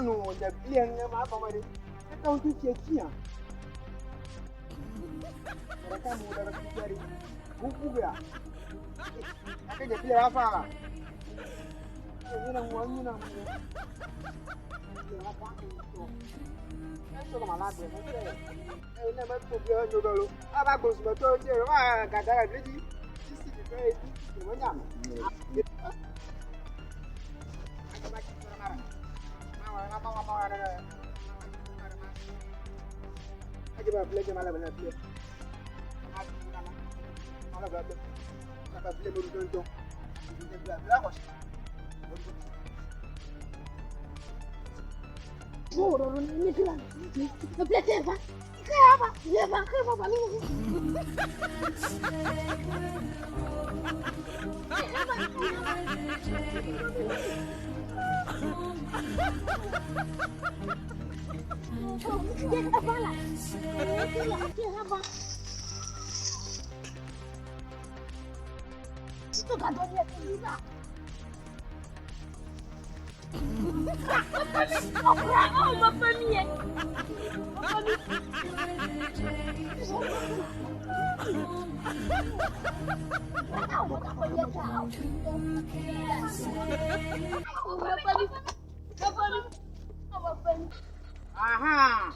no the billion ma family. I don't think you here. I can't move the very who are. I think the play after. You know, one, you know. So my lad, I never put your noodle. I was my third year. I got that ready. I give a plate of my level. Aha!